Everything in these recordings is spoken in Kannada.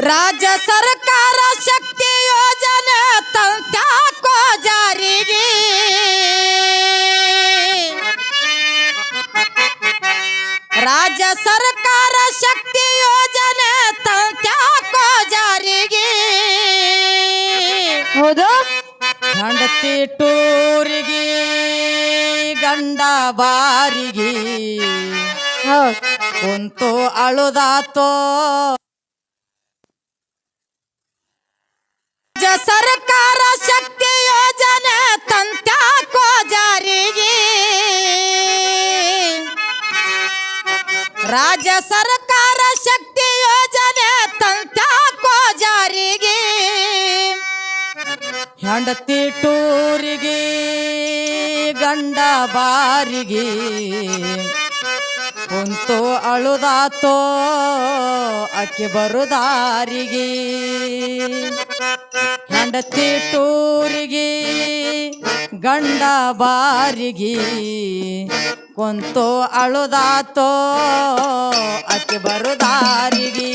ರಾಜ್ಯ ಸರ್ಕಾರ ಶಕ್ತಿ ಯೋಜನೆ ತಂತ್ಯಾಕೋ ಜಾರಿಗೆ ರಾಜ್ಯ ಸರ್ಕಾರ ಶಕ್ತಿ ಯೋಜನೆ ತಂತ್ಯಾಕೋ ಜಾರಿಗೆ ಹೌದು ಹೆಂಡತಿ ಟೂರಿಗೆ ಗಂಡ ಬಾರಿಗೆ ಕುಂತು ಅಳುದಾತೋ ಸರ್ಕಾರ ಶಕ್ತಿ ಯೋಜನೆ ತಂತ್ಯಾಕೋ ಜಾರಿಗೆ ರಾಜ್ಯ ಸರ್ಕಾರ ಶಕ್ತಿ ಯೋಜನೆ ತಂತ್ಯಾಕೋ ಜಾರಿಗೆ ಹೆಂಡತಿ ಟೂರಿಗೆ ಗಂಡ ಬಾರಿಗೆ ಕುಂತು ಅಳುದಾತೋ ಅಕ್ಕಿ ಬರುದಾರಿಗೆ ಹೆಂಡತಿ ಟೂರಿಗೆ ಗಂಡ ಬಾರಿಗೆ ಕುಂತು ಅಳುದಾತೋ ಅಕ್ಕಿ ಬರುದಾರಿಗೆ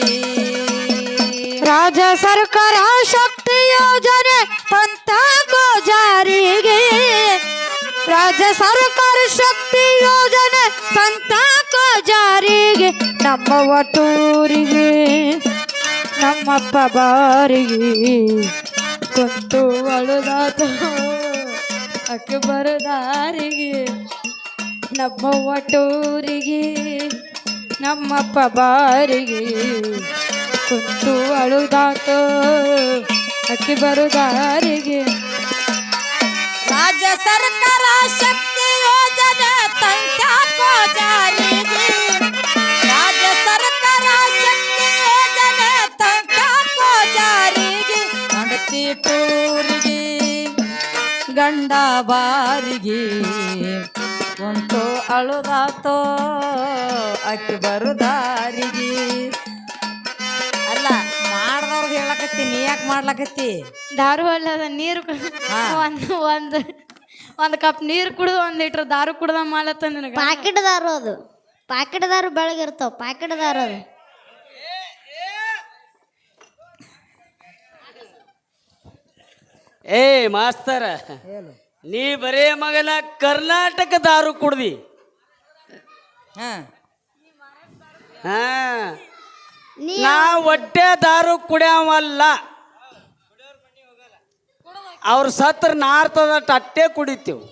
ರಾಜ್ಯ ಸರ್ಕಾರ ಶಕ್ತಿ ಯೋಜನೆ ತಂತ್ಯಾಕೋ ಜಾರಿಗೆ ರಾಜ್ಯ ಸರ್ಕಾರ ಶಕ್ತಿ ಯೋಜನೆ ತಂತ್ಯಾಕೋ ಜಾರಿಗೆ ನಮ್ಮ ಒಟ್ಟೂರಿಗೆ ನಮ್ಮಪ್ಪ ಬಾರಿಗೆ ಕುಂತು ಅಳುದಾತ ಅಕ್ಕೆ ಬರದಾರಿಗೆ ನಮ್ಮ ಒಟ್ಟೂರಿಗೆ ನಮ್ಮಪ್ಪ ಬಾರಿಗೆ ಕುಂತು ಅಳುದಾತ ಅಕ್ಕಿ ಬರುದಾರಿಗೆ ರಾಜ್ಯ ಸರ್ಕಾರ ಶಕ್ತಿ ಯೋಜನೆ ತಂತ್ಯಾಕೋ ಜಾರಿಗೆ ರಾಜ್ಯ ಸರ್ಕಾರ ಶಕ್ತಿ ಯೋಜನೆ ತಂತ್ಯಾಕೋ ಜಾರಿಗೆ ಹೆಂಡತಿ ಟೂರಿಗೆ ಗಂಡ ಬಾರಿಗೆ ಕುಂತು ಅಳುದಾತೋ ಅಕ್ಕಿ ಬರುದಾರಿಗೆ ಅಲ್ಲ ಮಾಡ್ದವ್ರಿಗೆ ಹೇಳಕತ್ತಿ ನೀ ಯಾಕೆ ಮಾಡ್ಲಕತ್ತಿ ದಾರು ಅಲ್ಲದ ನೀರು ಒಂದು ಕಪ್ ನೀರು ಕುಡಿದು 1 ಲೀಟರ್ ದಾರು ಕುಡ್ದ ಮಾಡತ್ತ ನನಗೆ ಪಾಕೆಟ್ ದಾರು ಅದು ಪಾಕೆಟ್ ದಾರು ಬೆಳಗಿರ್ತಾವ ಪಾಕೆಟ್ ದಾರು ಅದು ಏ ಮಾಸ್ತರ ನೀ ಬರೇ ಮಗನ ಕರ್ನಾಟಕ ದಾರು ಕುಡ್ದಿ ಹಾ ನಾ ಹೊಟ್ಟೆ ದಾರು ಕುಡಿಯವಲ್ಲ ಅವ್ರ ಸತ್ರ ನಾರ್ತದ ಅಟ್ಟೆ ಕುಡಿತೀವಿ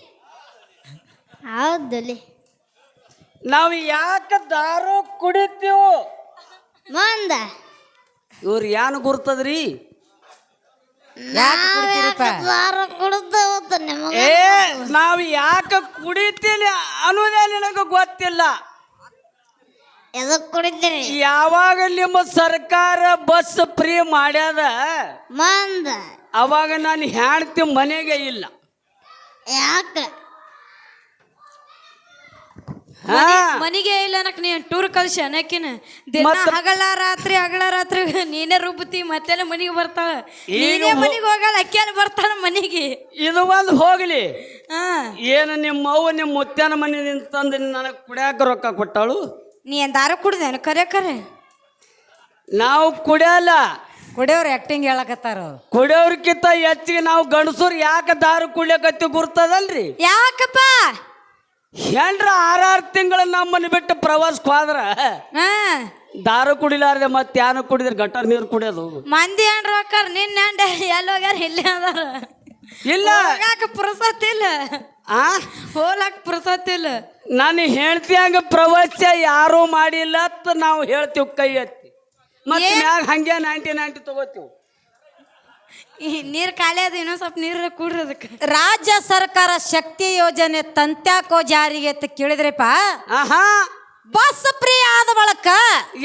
ಹೌದಲ್ಲಿ ನಾವು ಯಾಕೆ ದಾರು ಕುಡಿತೀವಿ ಮಂದ ಇವ್ರು ಏನು ಗುರ್ತದ್ರಿ ದಾರು ಕುಡ್ದ ನಿಮಗೆ ಏ ನಾವು ಯಾಕೆ ಕುಡಿತೀವಿ ಅನ್ನೋದೇ ನಿನಗೆ ಗೊತ್ತಿಲ್ಲ ಎದಕ್ ಕುಡಿತೀರಿ ಯಾವಾಗ ನಿಮ್ಮ ಸರ್ಕಾರ ಬಸ್ ಫ್ರೀ ಮಾಡ್ಯಾದ ಮಂದ ಅವಾಗ ನಾನು ಹೆಣ್ತಿ ಮನೆಗೆ ಇಲ್ಲ ಯಾಕ ಮನಿಗೆ ಇಲ್ಲ ಅನ್ನಕ್ ನೀ ಟೂರ್ ಕಳ್ಸಿ ಅನ್ನಕಿನ ದಿನ ಹಗಲ ರಾತ್ರಿ ನೀನೇ ರುಬ್ಬತಿ ಮತ್ತೆಲ್ಲ ಮನಿಗೆ ಬರ್ತಾಳ ನೀನೇ ಮನಿಗೆ ಹೋಗಲ್ಲ ಅಕ್ಕಿಯನ್ನ ಬರ್ತಾಳ ಮನಿಗೆ ಇದು ಒಂದು ಹೋಗ್ಲಿ ಹಾ ಏನು ನಿಮ್ಮ ಅವ್ವ ನಿಮ್ಮ ಮುತ್ಯಾನ ಮನೆ ತಂದು ನನಗೆ ಕುಡಿಯಾಕ ರೊಕ್ಕ ಕೊಟ್ಟಾಳು ನೀ ಏನ್ ದಾರು ಕುಡ್ದೇನು ಕರೆ ನಾವು ಕುಡಿಯಲ್ಲ ಕುಡಿಯೋರು ಆಕ್ಟಿಂಗ್ ಹೇಳಕತ್ತಾರ ಕುಡಿಯೋರ್ಕಿಂತ ಹೆಚ್ಚಿಗೆ ನಾವು ಗಂಡಸರು ಯಾಕೆ ದಾರು ಕುಡಿಯಕತ್ತಿ ಗುರ್ತದಲ್ರಿ ಯಾಕಪ್ಪ ಹೆಂಡ್ರ 6 ತಿಂಗಳು ನಮ್ಮನ್ನ ಬಿಟ್ಟು ಪ್ರವಾಸಕ್ಕೆ ಹೋದ್ರ ಹಾ ದಾರು ಕುಡಿಲಾರ್ದೆ ಮತ್ತೆ ಯಾನು ಕುಡಿದ್ರೆ ಗಟರ್ ನೀರು ಕುಡಿಯೋದು ಮಂದಿ ಏನ್ರ ಹೋಗಾರ ನಿನ್ನ ಹೆಂಡ ಎಲ್ಲಿ ಹೋಗ್ಯಾರ ಇಲ್ಲೇ ಅದಾರ ಇಲ್ಲ ಹೋಗಾಕ ಪುರಸತ್ ಇಲ್ಲ ಆ ಹೋಲಾಕ ಪುರಸತ್ ಇಲ್ಲ ನಾನು ಹೇಳ್ತಿ ಹಂಗ ಪ್ರವಾಸ ಯಾರೂ ಮಾಡಿಲ್ಲ ಅಂತ ನಾವು ಹೇಳ್ತೀವಿ ಕೈ ಎತ್ತಿ ಮತ್ತೆ ಮ್ಯಾಗ ಹಂಗೆ 90 ತಗೋತೀವಿ ನೀರು ಖಾಲಿ ಅದು ಇನ್ನೊಂದು ಸ್ವಲ್ಪ ನೀರು ಕೂಡ್ರಿ ಅದಕ್ಕೆ ರಾಜ್ಯ ಸರ್ಕಾರ ಶಕ್ತಿ ಯೋಜನೆ ತಂತ್ಯಾಕೋ ಜಾರಿಗೆ ಅಂತ ಕೇಳಿದ್ರಪ್ಪ ಆಹಾ ಬಸ್ ಫ್ರೀ ಆದ ಬಳಕ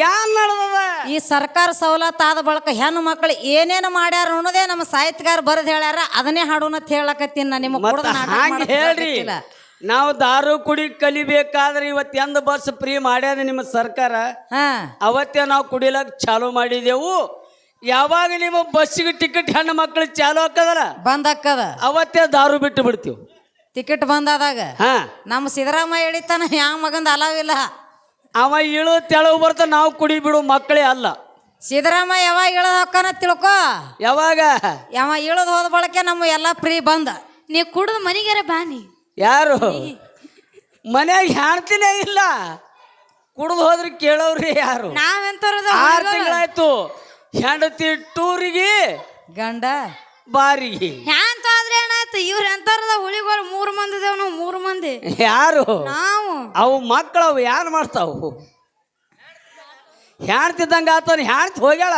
ಯಾನ್ ನಡೆದದ ಈ ಸರ್ಕಾರ ಸವಲತ್ತು ಆದ ಬಳಕ ಹೆಣ್ಣು ಮಕ್ಕಳು ಏನೇನು ಮಾಡ್ಯಾರ ಅನ್ನೋದೇ ನಮ್ಮ ಸಾಹಿತ್ಯಗಾರ ಬರೆದು ಹೇಳ್ಯಾರ ಅದನ್ನೇ ಹಾಡೋಣ ಅಂತ ಹೇಳಕತ್ತೀನಿ ನಾ ನಿಮಗೆ ಮತ್ತ ಹಂಗೆ ಹೇಳ್ರಿ ನಾವು ದಾರು ಕುಡಿ ಕಲಿಬೇಕಾದ್ರೆ ಇವತ್ತು ಎಂದ ಬಸ್ ಫ್ರೀ ಮಾಡ್ಯಾದ ನಿಮ್ಮ ಸರ್ಕಾರ ಅವತ್ತೇ ನಾವು ಕುಡಿಲಕ್ ಚಾಲು ಮಾಡಿದೆವು ಯಾವಾಗ ನೀವು ಬಸ್ಸಿಗೆ ಟಿಕೆಟ್ ಹೆಣ್ಣು ಮಕ್ಕಳು ಚಾಲು ಹಾಕದಲ್ಲ ಬಂದಕ್ಕದ ಅವತ್ತೇ ದಾರು ಬಿಟ್ಟು ಬಿಡ್ತೀವಿ ಟಿಕೆಟ್ ಬಂದಾದಾಗ ನಮ್ಮ ಸಿದ್ದರಾಮಯ್ಯ ಹೇಳಿತಾನ ಯಾವ ಮಗಂದ ಅಲಾವಿಲ್ಲ ಅವ ಇಳು ತೆಳವು ಬರ್ತ ನಾವು ಕುಡಿ ಬಿಡು ಮಕ್ಕಳೇ ಅಲ್ಲ ಸಿದ್ದರಾಮ ಯಾವಾಗ ಇಳದ್ ಹೋಗ್ತಾನ ತಿಳ್ಕೊ. ಯಾವಾಗ ಯಾವ ಇಳದ್ ಹೋದ ಬಳಕೆ ನಮ್ಮ ಎಲ್ಲ ಫ್ರೀ ಬಂದ. ನೀ ಕುಡ್ದು ಮನಿಗಾರ ಬಾನಿ. ಯಾರು ಮನ್ಯಾಗ ಹೆಣ್ತಿನೇ ಇಲ್ಲ, ಕುಡ್ದು ಹೋದ್ರೆ ಕೇಳೋರಿ ಯಾರು? ನಾವೆಂತರದ 6 ತಿಂಗಳಾಯ್ತು ಹೆಂಡತಿ ಟೂರಿಗೆ ಗಂಡ ಬಾರಿಗೆ. ಹ್ಯಾಂತ ಆದ್ರೆ ಏನಾಯ್ತು? ಇವ್ರ ಎಂತಾರದ ಹುಳಿಗಳು 3 ಮಂದಿ ಇದೇವ್ ನಾವು 3 ಮಂದಿ. ಯಾರು ನಾವು ಅವು ಮಕ್ಕಳು ಅವು ಯಾರು ಮಾಡ್ತಾವು? ಹೆಣ್ತಿದ್ದಂಗ ಆತನ ಹೆಣ್ತಿ ಹೋಗ್ಯಾಳ,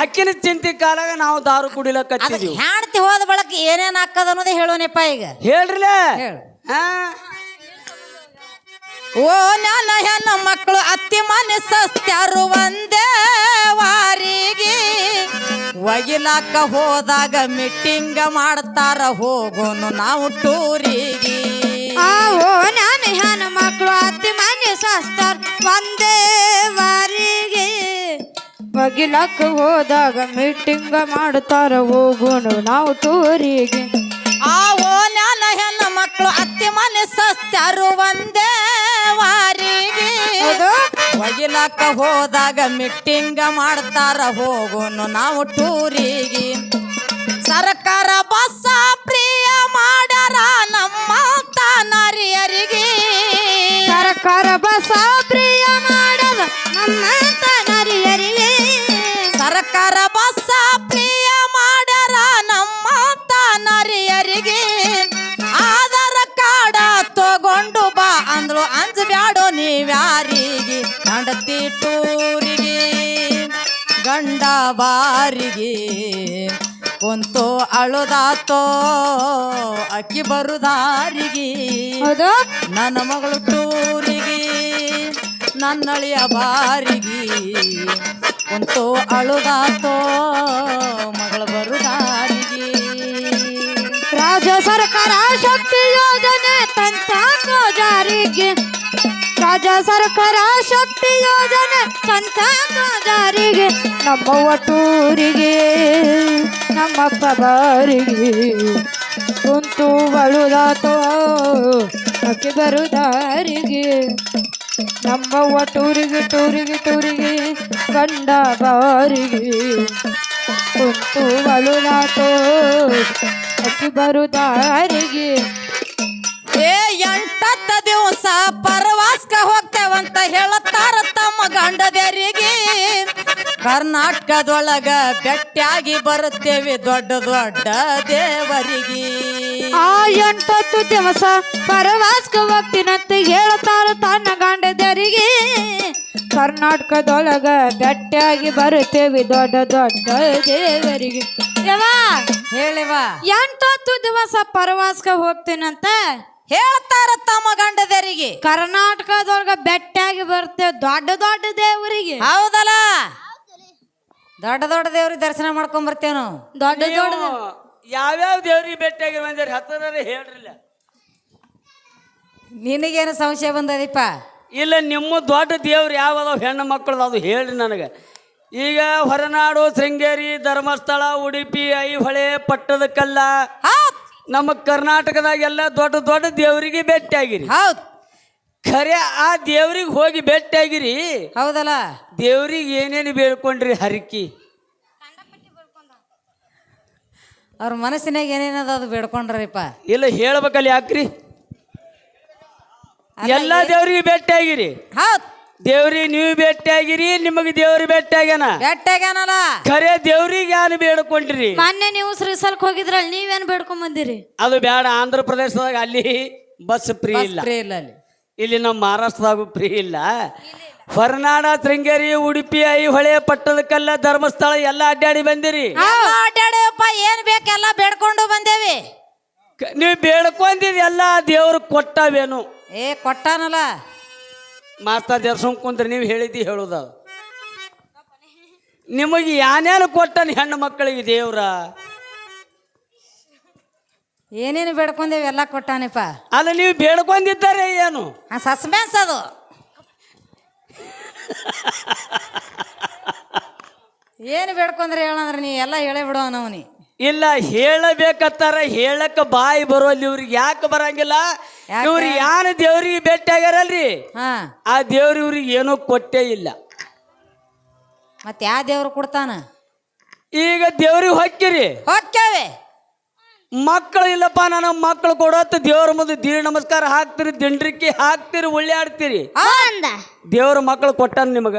ಅಕ್ಕಿನ ಚಿಂತಿ ಕಾಲಾಗ ನಾವು ದಾರು ಕುಡಿಲಕತ್ತಿದ್ವಿ. ಹೆಣ್ತಿ ಹೋದ ಬಳಕ ಏನೇನ್ ಹಾಕದ ಅನ್ನೋದೇ ಹೇಳೋನೆಪ್ಪ ಈಗ. ಹೇಳ್ರಿಲೇ ಹೇಳು. ಹಾ ಓ ನನ್ನ ಹೆಣ್ಣ ಮಕ್ಕಳು ಅತ್ತಿ ಮನೆ ಸಸ್ತ್ಯಾರು ಒಂದೇ ವಾರಿಗೆ ಒಗಿಲಾಕ ಹೋದಾಗ ಮೀಟಿಂಗ್ ಮಾಡ್ತಾರ ಹೋಗೋನು ನಾವು ಟೂರಿಗೆ. ಓ ನಾನು ಹೆಣ್ಣ ಮಕ್ಕಳು ಅತ್ತಿ ಮನೆ ಸಸ್ತಾರ ಒಂದೇ ವಾರಿಗೆ ಬಗಿಲಕ್ಕ ಹೋದಾಗ ಮೀಟಿಂಗ್ ಮಾಡ್ತಾರ ಹೋಗೋಣ ನಾವು ಟೂರಿಗೆ. ಓ ನನ್ನ ಹೆಣ್ಣ ಮಕ್ಕಳು ಅತ್ತಿ ಮನೆ ಸಸ್ತ್ಯಾರು ಒಂದೇ ವಾರಿಗೆ ಒಗಿಲಾಕ ಹೋದಾಗ ಮೀಟಿಂಗ್ ಮಾಡ್ತಾರ ಹೋಗೋನು ನಾವು ಟೂರಿಗೆ. ಸರ್ಕಾರ ಬಸ್ಸ ಪ್ರಿಯ ಮಾಡ್ಯಾರ ನಮ್ಮ ತಾನರಿಯರಿಗೆ. ಸರ್ಕಾರ ಬಸ ಪ್ರಿಯ ಮಾಡದ ನಮ್ಮ ತಾನರಿಯರಿಗೆ. ಸರ್ಕಾರ ಬಸ್ಸ ಪ್ರಿಯ ಮಾಡ್ಯಾರ ನಮ್ಮ ತಾನರಿಯರಿಗೆ. ಆಧಾರ ಕಾರ್ಡ ತಗೊಂಡು ಬಾ ಅಂದ್ಲು ಅಂಜಬ್ಯಾಡೋ ನೀವ್ಯಾರಿಗೆ. ಹೆಂಡತಿ ಟೂರಿಗೆ ಗಂಡ ಬಾರಿಗೆ ಕುಂತು ಅಳುದಾತೋ ಅಕ್ಕಿ ಬರುದಾರಿಗೆ. ನನ್ನ ಮಗಳು ಟೂರಿಗೆ ನನ್ನಳಿಯ ಬಾರಿಗೆ ಕುಂತು ಅಳುದಾತೋ ಮಗಳು ಬರುದಾರಿಗೆ. ರಾಜ್ಯ ಸರ್ಕಾರ ಶಕ್ತಿ ಯೋಜನೆ ತಂತಾಕೋ ಜಾರಿಗೆ. ರಾಜ್ಯ ಸರ್ಕಾರ ಶಕ್ತಿ ಯೋಜನೆ ತಂತಾಕೋ ಜಾರಿಗೆ. ನಮ್ಮವ್ವ ಟೂರಿಗೆ ನಮ್ಮಪ್ಪ ಬಾರಿಗೆ ಕುಂತು ಬಳುದಾತೋ ಅಕ್ಕಿ ಬರುದಾರಿಗೆ. ನಮ್ಮವ್ವ ಟೂರಿಗೆ ಟೂರಿಗೆ ಟೂರಿಗೆ ಗಂಡ ಬಾರಿಗೆ ಕುಂತು ಬಳುದಾತೋ ಅಕ್ಕಿ ಬರುದಾರಿಗೆ. 8 ದಿವಸ ಪರವಾಸ್ಕ ಹೋಗ್ತೇವಂತ ಹೇಳತ್ತಾರ ತಮ್ಮ ಗಂಡದರಿಗೆ. ಕರ್ನಾಟಕದೊಳಗ ಬೆಟ್ಟಾಗಿ ಬರುತ್ತೇವೆ ದೊಡ್ಡ ದೊಡ್ಡ ದೇವರಿಗೆ. 8 ದಿವಸ ಪರವಾಸ್ಕ ಹೋಗ್ತೀನಂತ ಹೇಳ್ತಾರ ತನ್ನ ಗಂಡದರಿಗೆ. ಕರ್ನಾಟಕದೊಳಗ ಬೆಟ್ಟಾಗಿ ಬರುತ್ತೇವೆ ದೊಡ್ಡ ದೊಡ್ಡ ದೇವರಿಗೆ. ಹೇಳಿವ 8 ದಿವಸ ಪರವಾಸ್ಕ ಹೋಗ್ತೀನಂತ ಹೇಳ್ತಾರ ತಮ್ಮ ಗಂಡದರಿಗೆ. ಕರ್ನಾಟಕದೊಳಗ ಬೆಟ್ಟಾಗಿ ಬರ್ತೇವೆ ದೊಡ್ಡ ದೊಡ್ಡ ದೇವರಿಗೆ. ಹೌದಲ್ಲ, ದೊಡ್ಡ ದೊಡ್ಡ ದೇವ್ರಿಗೆ ದರ್ಶನ ಮಾಡ್ಕೊಂಡ್ ಬರ್ತೇವ ನಾವು. ದೊಡ್ಡ ದೊಡ್ಡ ಯಾವ್ಯಾವ ದೇವ್ರಿಗೆ ಭೇಟಿಯಾಗಿ ಬಂದಿರಿ ಹತ್ತದಾರೆ ಹೇಳ್ರಿಲ್ಲ. ನಿನಗೇನು ಸಂಶಯ ಬಂದದಿಪ್ಪ? ಇಲ್ಲ, ನಿಮ್ಮ ದೊಡ್ಡ ದೇವ್ರು ಯಾವದಾವ ಹೆಣ್ಣು ಮಕ್ಕಳದು ಅದು ಹೇಳ್ರಿ ನನಗೆ. ಈಗ ಹೊರನಾಡು, ಶೃಂಗೇರಿ, ಧರ್ಮಸ್ಥಳ, ಉಡುಪಿ, ಐಹೊಳೆ, ಪಟ್ಟದಕಲ್ಲ, ನಮ್ಮ ಕರ್ನಾಟಕದಾಗ ಎಲ್ಲ ದೊಡ್ಡ ದೊಡ್ಡ ದೇವರಿಗೆ ಭೇಟಿಯಾಗಿರಿ. ಹೌದು, ಖರೆ ಆ ದೇವ್ರಿಗೆ ಹೋಗಿ ಭೇಟಿಯಾಗಿರಿ. ಹೌದಲ್ಲ, ದೇವ್ರಿಗೆ ಏನೇನು ಬೇಡ್ಕೊಂಡ್ರಿ ಹರಕಿ? ಅವ್ರ ಮನಸ್ಸಿನಾಗ ಏನೇನದ ಅದು ಬೇಡ್ಕೊಂಡ್ರಿಪ್ಪ. ಇಲ್ಲ ಹೇಳ್ಬೇಕಲ್ಲ, ಯಾಕ್ರಿ? ಎಲ್ಲ ದೇವ್ರಿಗೆ ಭೇಟಿಯಾಗಿರಿ. ಹೌದು, ದೇವ್ರಿಗೆ ನೀವು ಭೇಟಿಯಾಗಿರಿ, ನಿಮಗೆ ದೇವ್ರಿಗೆ ಭೇಟಿಯಾಗ್ಯಾನ. ಭೇಟಿಯಾಗ್ಯಾನಲ್ಲ, ಖರೆ ದೇವ್ರಿಗೆ ಏನು ಬೇಡ್ಕೊಂಡ್ರಿ? ಮೊನ್ನೆ ನೀವು ಶ್ರೀಸಲ್ಕ್ ಹೋಗಿದ್ರಲ್ಲ, ನೀವೇನ್ ಬೇಡ್ಕೊಂಡ್ ಬಂದಿರಿ? ಅದು ಬೇಡ. ಆಂಧ್ರ ಪ್ರದೇಶದಾಗ ಅಲ್ಲಿ ಬಸ್ ಫ್ರೀ ಇಲ್ಲ, ಇಲ್ಲ ಅಲ್ಲಿ. ಇಲ್ಲಿ ನಮ್ಮ ಮಹಾರಾಷ್ಟ್ರದಾಗೂ ಫ್ರೀ ಇಲ್ಲ. ಹೊರನಾಡ, ಶೃಂಗೇರಿ, ಉಡುಪಿ, ಐಹೊಳೆ, ಪಟ್ಟದಕಲ್ಲ, ಧರ್ಮಸ್ಥಳ ಎಲ್ಲ ಅಡ್ಡಾಡಿ ಬಂದಿರಿ. ಅಡ್ಡಾಡಪ್ಪ, ಏನ್ ಬೇಕೆಲ್ಲ ಬೇಡ್ಕೊಂಡು ಬಂದೇವಿ. ನೀವು ಬೇಡ್ಕೊಂಡಿರಿ ಎಲ್ಲ ದೇವ್ರು ಕೊಟ್ಟವೇನು? ಕೊಟ್ಟಾನಲ್ಲ. ಮಾಸ್ಟರ್ ದೇವ್ರ ಕುಂತ್ರಿ ನೀವು ಹೇಳಿದ್ದಿ ಹೇಳುದ. ನಿಮಗೆ ಯಾನೇನು ಕೊಟ್ಟನ ಹೆಣ್ಣು ಮಕ್ಕಳಿಗೆ ದೇವ್ರ? ಏನೇನು ಬೇಡ್ಕೊಂಡೇವಿ ಎಲ್ಲ ಕೊಟ್ಟಾನಪ್ಪ. ಅಲ್ಲ, ನೀವು ಬೇಡ್ಕೊಂಡಿದ್ದಾರೆ ಏನು? ಸಸ್ಪೆನ್ಸ್ ಅದು. ಏನು ಬೇಡ್ಕೊಂಡ್ರೆ ಹೇಳಂದ್ರೆ ನೀ ಎಲ್ಲ ಹೇಳೇ ಬಿಡೋ ನವನಿ. ಇಲ್ಲ, ಹೇಳಬೇಕತ್ತಾರ, ಹೇಳಕ್ಕ ಬಾಯಿ ಬರೋಲ್ಲಿ ಇವ್ರಿಗೆ ಯಾಕೆ ಬರಂಗಿಲ್ಲ? ಇವ್ರು ಯಾನು ದೇವ್ರಿಗೆ ಭೇಟಿ ಆಗ್ಯಾರಲ್ರಿ, ಆ ದೇವ್ರ ಇವ್ರಿಗೆ ಏನೂ ಕೊಟ್ಟೇ ಇಲ್ಲ. ಮತ್ತೆ ಯಾವ ದೇವ್ರು ಕೊಡ್ತಾನ? ಈಗ ದೇವ್ರಿಗೆ ಹೊಕ್ಕಿರಿ, ಹೊಕ್ಕೇವೆ. ಮಕ್ಕಳು ಇಲ್ಲಪ್ಪ ನನ್ನ ಮಕ್ಕಳು ಕೊಡತ್ತ ದೇವ್ರ ಮುಂದೆ ದೀರ್ ನಮಸ್ಕಾರ ಹಾಕ್ತಿರಿ, ದಿಂಡ್ರಿಕ್ಕಿ ಹಾಕ್ತಿರಿ, ಒಳ್ಳೆಯಾಡ್ತೀರಿ. ಅಂದ ದೇವ್ರ ಮಕ್ಕಳು ಕೊಟ್ಟಾನ ನಿಮಗ.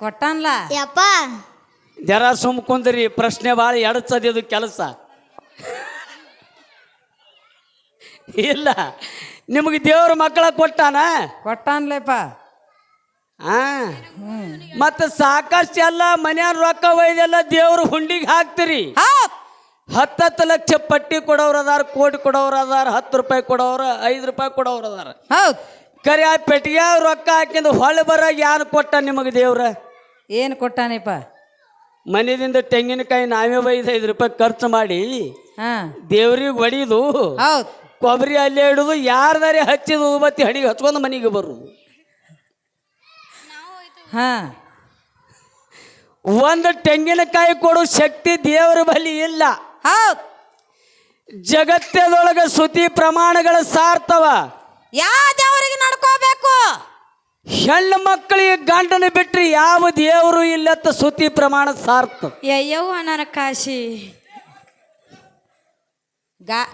ಕೊಟ್ಟಾನ್ಲ. ಯಪ್ಪ ಜರ ಸುಮ್ ಕುಂದ್ರಿ, ಪ್ರಶ್ನೆ ಭಾಳ ಎಡಚದಿದು ಕೆಲಸ ಇಲ್ಲ. ನಿಮಗೆ ದೇವ್ರ ಮಕ್ಕಳ ಕೊಟ್ಟಾನ? ಕೊಟ್ಟಾನ್ಲೇಪ. ಹಾ, ಮತ್ತೆ ಸಾಕಷ್ಟು ಎಲ್ಲ ಮನ್ಯಾನ ರೊಕ್ಕ ಒಯ್ದೆಲ್ಲ ದೇವ್ರ ಹುಂಡಿಗೆ ಹಾಕ್ತಿರಿ. 10 ಲಕ್ಷ ಪಟ್ಟಿ ಕೊಡೋರು ಅದಾರ, ಕೋಟಿ ಕೊಡೋರು ಅದಾರ, 10 ರೂಪಾಯಿ ಕೊಡೋರು, 5 ರೂಪಾಯಿ ಕೊಡೋರು ಅದಾರ. ಹೌದು. ಕರೆ ಆ ಪೆಟ್ಟಿಗೆ ರೊಕ್ಕ ಹಾಕಿಂದ ಹೊಳೆ ಬರಾಗ ಯಾರು ಕೊಟ್ಟ ನಿಮಗೆ ದೇವ್ರ? ಏನು ಕೊಟ್ಟಾನಿಪ್ಪ? ಮನೆಯಿಂದ ತೆಂಗಿನಕಾಯಿ ನಾವೇ 5 ರೂಪಾಯಿ ಖರ್ಚು ಮಾಡಿ ಹಾ ದೇವ್ರಿಗೆ ಹೊಡಿದು, ಹೌದು, ಕೊಬ್ಬರಿ ಅಲ್ಲೇ ಇಡುದು, ಯಾರ್ದಾರೆ ಹಚ್ಚಿದ ಉಬತ್ತಿ ಹಣಿಗೆ ಹಚ್ಕೊಂಡು ಮನೆಗೆ ಬರುದು. ಹಾ ಒಂದು ತೆಂಗಿನಕಾಯಿ ಕೊಡೋ ಶಕ್ತಿ ದೇವರ ಬಳಿ ಇಲ್ಲ. ಹೌದು. ಜಗತ್ತದೊಳಗ ಶ್ರುತಿ ಪ್ರಮಾಣಗಳ ಸಾರ್ತವ. ಯಾವ ದೇವರಿಗೆ ನಡ್ಕೋಬೇಕು? ಹೆಣ್ಣು ಮಕ್ಕಳಿಗೆ ಗಂಡನ ಬಿಟ್ರಿ ಯಾವ ದೇವರು ಇಲ್ಲತ್ತ ಶ್ರುತಿ ಪ್ರಮಾಣ ಸಾರ್ಥ. ಯವ್ವ ನನ್ನ ಕಾಶಿ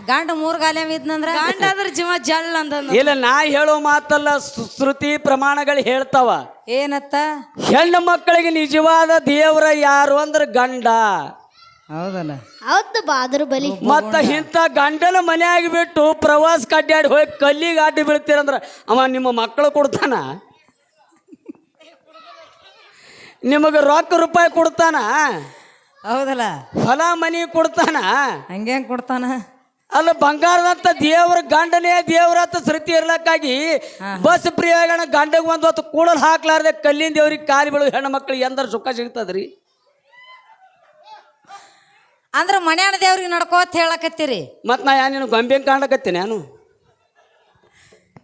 ಗಂಡ 3 ಗಾಲೆ ಇದ್ನಂದ್ರ ಗಂಡ ಅದ್ರ ಜೀವ ಜಲ್ ಅಂದ. ಇಲ್ಲ, ನಾ ಹೇಳೋ ಮಾತಲ್ಲ, ಶ್ರುತಿ ಪ್ರಮಾಣಗಳು ಹೇಳ್ತಾವ. ಏನತ್ತ? ಹೆಣ್ಣು ಮಕ್ಕಳಿಗೆ ನಿಜವಾದ ದೇವರ ಯಾರು ಅಂದ್ರೆ ಗಂಡ. ಹೌದಲ್ಲ? ಹೌದು ಬಾ ಅದ್ರ ಬಲಿ. ಮತ್ತ ಇಂಥ ಗಂಡನ ಮನೆಯಾಗಿ ಬಿಟ್ಟು ಪ್ರವಾಸಕ್ಕೆ ಅಡ್ಡಾಡಿ ಹೋಗಿ ಕಲ್ಲಿಗೆ ಅಡ್ಡಿ ಬೀಳ್ತೀರಂದ್ರ ಅವ ನಿಮ್ಮ ಮಕ್ಕಳು ಕೊಡ್ತಾನ? ನಿಮಗೆ ರೊಕ್ಕ ರೂಪಾಯಿ ಕೊಡ್ತಾನ? ಹೌದಲ್ಲ? ಹೊಲ ಮನಿ ಕೊಡ್ತಾನ? ಹಂಗೇನ್ ಕೊಡ್ತಾನ? ಅಲ್ಲ, ಬಂಗಾರದಂತ ದೇವ್ರ ಗಂಡನೇ ದೇವ್ರತ್ತ ಶ್ರುತಿ ಇರ್ಲಕ್ಕಾಗಿ ಬಸ್ ಪ್ರಿಯಾಗಣ ಗಂಡಗೆ ಒಂದು ಹೊತ್ತು ಕೂಡಲು ಹಾಕ್ಲಾರ್ದೆ ಕಲ್ಲಿನ ದೇವ್ರಿಗೆ ಕಾಲಿ ಬೀಳೋ ಹೆಣ್ಣು ಮಕ್ಕಳಿಗೆ ಎಂದ್ರ ಸುಖ ಸಿಗ್ತದ್ರಿ? ಅಂದ್ರ ಮನ್ಯಾನ ದೇವ್ರಿಗೆ ನಡ್ಕೋತ ಹೇಳಕತ್ತೀರಿ. ಮತ್ ನಾ ನೀನು ಗೊಂಬೆ ಕಾಣಕತ್ತೀನಿ ನಾನು?